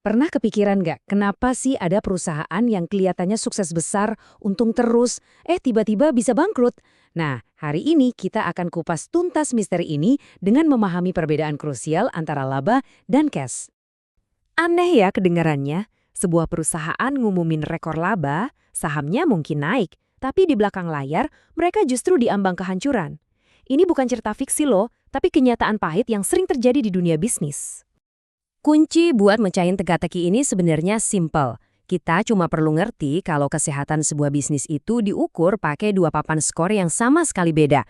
Pernah kepikiran nggak, kenapa sih ada perusahaan yang kelihatannya sukses besar, untung terus, tiba-tiba bisa bangkrut? Nah, hari ini kita akan kupas tuntas misteri ini dengan memahami perbedaan krusial antara laba dan cash. Aneh ya kedengarannya, sebuah perusahaan ngumumin rekor laba, sahamnya mungkin naik, tapi di belakang layar mereka justru diambang kehancuran. Ini bukan cerita fiksi loh, tapi kenyataan pahit yang sering terjadi di dunia bisnis. Kunci buat mecahin teka-teki ini sebenarnya simple. Kita cuma perlu ngerti kalau kesehatan sebuah bisnis itu diukur pakai dua papan skor yang sama sekali beda.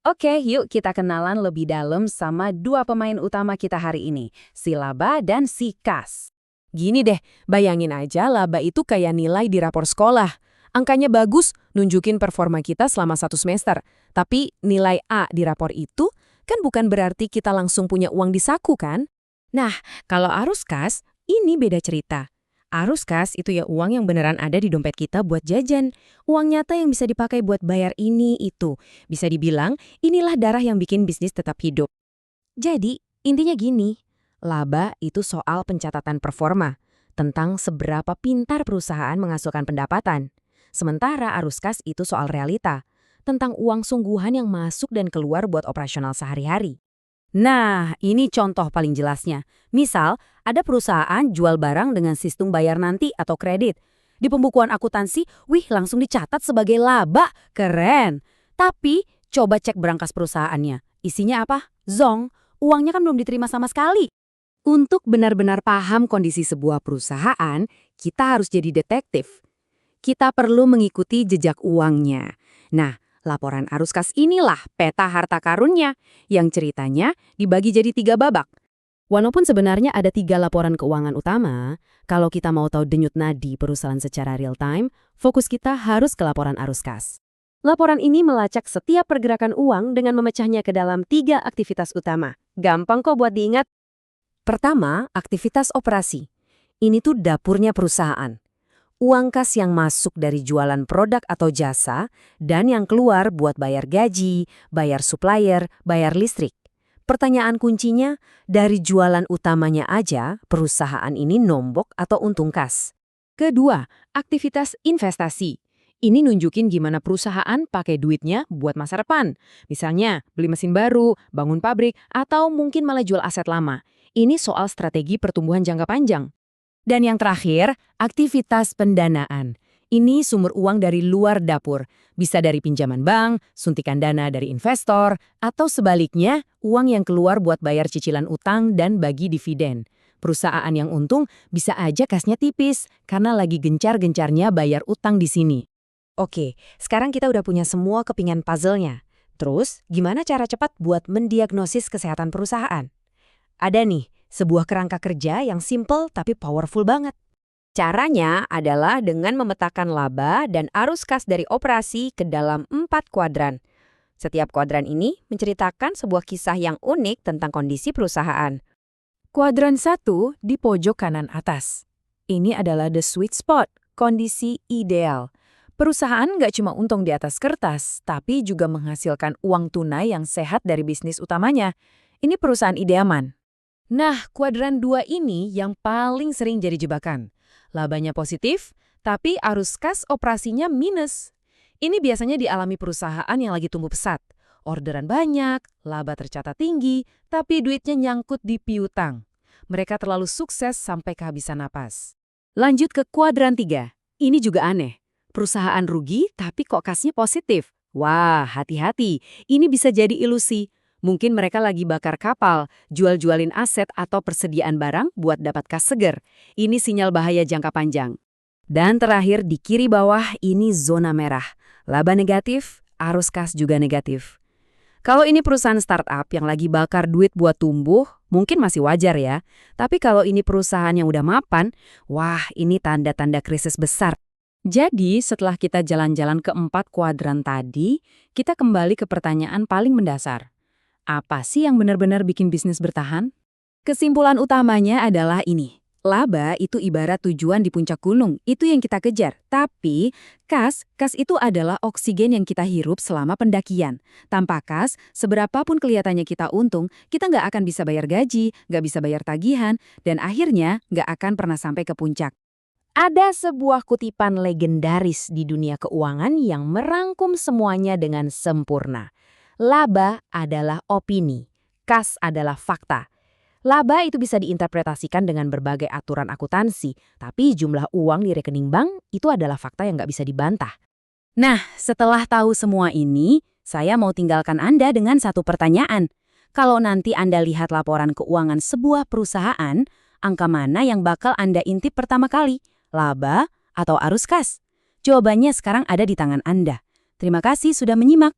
Oke, yuk kita kenalan lebih dalam sama dua pemain utama kita hari ini, si laba dan si kas. Gini deh, bayangin aja laba itu kayak nilai di rapor sekolah. Angkanya bagus, nunjukin performa kita selama satu semester. Tapi nilai A di rapor itu kan bukan berarti kita langsung punya uang di saku kan? Nah, kalau arus kas, ini beda cerita. Arus kas itu ya uang yang beneran ada di dompet kita buat jajan. Uang nyata yang bisa dipakai buat bayar ini, itu. Bisa dibilang, inilah darah yang bikin bisnis tetap hidup. Jadi, intinya gini. Laba itu soal pencatatan performa. Tentang seberapa pintar perusahaan menghasilkan pendapatan. Sementara arus kas itu soal realita. Tentang uang sungguhan yang masuk dan keluar buat operasional sehari-hari. Nah, ini contoh paling jelasnya. Misal, ada perusahaan jual barang dengan sistem bayar nanti atau kredit. Di pembukuan akuntansi, wih langsung dicatat sebagai laba. Keren. Tapi, coba cek berangkas perusahaannya. Isinya apa? Zonk. Uangnya kan belum diterima sama sekali. Untuk benar-benar paham kondisi sebuah perusahaan, kita harus jadi detektif. Kita perlu mengikuti jejak uangnya. Nah, laporan arus kas inilah peta harta karunnya, yang ceritanya dibagi jadi 3 babak. Walaupun sebenarnya ada 3 laporan keuangan utama, kalau kita mau tahu denyut nadi perusahaan secara real time, fokus kita harus ke laporan arus kas. Laporan ini melacak setiap pergerakan uang dengan memecahnya ke dalam 3 aktivitas utama. Gampang kok buat diingat. Pertama, aktivitas operasi. Ini tuh dapurnya perusahaan. Uang kas yang masuk dari jualan produk atau jasa, dan yang keluar buat bayar gaji, bayar supplier, bayar listrik. Pertanyaan kuncinya, dari jualan utamanya aja, perusahaan ini nombok atau untung kas. Kedua, aktivitas investasi. Ini nunjukin gimana perusahaan pakai duitnya buat masa depan. Misalnya, beli mesin baru, bangun pabrik, atau mungkin malah jual aset lama. Ini soal strategi pertumbuhan jangka panjang. Dan yang terakhir, aktivitas pendanaan. Ini sumber uang dari luar dapur. Bisa dari pinjaman bank, suntikan dana dari investor, atau sebaliknya, uang yang keluar buat bayar cicilan utang dan bagi dividen. Perusahaan yang untung bisa aja kasnya tipis, karena lagi gencar-gencarnya bayar utang di sini. Oke, sekarang kita udah punya semua kepingan puzzle-nya. Terus, gimana cara cepat buat mendiagnosis kesehatan perusahaan? Ada nih, sebuah kerangka kerja yang simple tapi powerful banget. Caranya adalah dengan memetakan laba dan arus kas dari operasi ke dalam 4 kuadran. Setiap kuadran ini menceritakan sebuah kisah yang unik tentang kondisi perusahaan. Kuadran 1 di pojok kanan atas. Ini adalah the sweet spot, kondisi ideal. Perusahaan nggak cuma untung di atas kertas, tapi juga menghasilkan uang tunai yang sehat dari bisnis utamanya. Ini perusahaan idaman. Nah, kuadran 2 ini yang paling sering jadi jebakan. Labanya positif, tapi arus kas operasinya minus. Ini biasanya dialami perusahaan yang lagi tumbuh pesat. Orderan banyak, laba tercatat tinggi, tapi duitnya nyangkut di piutang. Mereka terlalu sukses sampai kehabisan napas. Lanjut ke kuadran 3. Ini juga aneh. Perusahaan rugi, tapi kok kasnya positif. Wah, hati-hati. Ini bisa jadi ilusi. Mungkin mereka lagi bakar kapal, jual-jualin aset atau persediaan barang buat dapat kas seger. Ini sinyal bahaya jangka panjang. Dan terakhir di kiri bawah ini zona merah. Laba negatif, arus kas juga negatif. Kalau ini perusahaan startup yang lagi bakar duit buat tumbuh, mungkin masih wajar ya. Tapi kalau ini perusahaan yang udah mapan, wah ini tanda-tanda krisis besar. Jadi setelah kita jalan-jalan ke 4 kuadran tadi, kita kembali ke pertanyaan paling mendasar. Apa sih yang benar-benar bikin bisnis bertahan? Kesimpulan utamanya adalah ini. Laba itu ibarat tujuan di puncak gunung, itu yang kita kejar. Tapi, kas itu adalah oksigen yang kita hirup selama pendakian. Tanpa kas, seberapapun kelihatannya kita untung, kita nggak akan bisa bayar gaji, nggak bisa bayar tagihan, dan akhirnya nggak akan pernah sampai ke puncak. Ada sebuah kutipan legendaris di dunia keuangan yang merangkum semuanya dengan sempurna. Laba adalah opini, kas adalah fakta. Laba itu bisa diinterpretasikan dengan berbagai aturan akuntansi, tapi jumlah uang di rekening bank itu adalah fakta yang nggak bisa dibantah. Nah, setelah tahu semua ini, saya mau tinggalkan Anda dengan satu pertanyaan. Kalau nanti Anda lihat laporan keuangan sebuah perusahaan, angka mana yang bakal Anda intip pertama kali? Laba atau arus kas? Jawabannya sekarang ada di tangan Anda. Terima kasih sudah menyimak.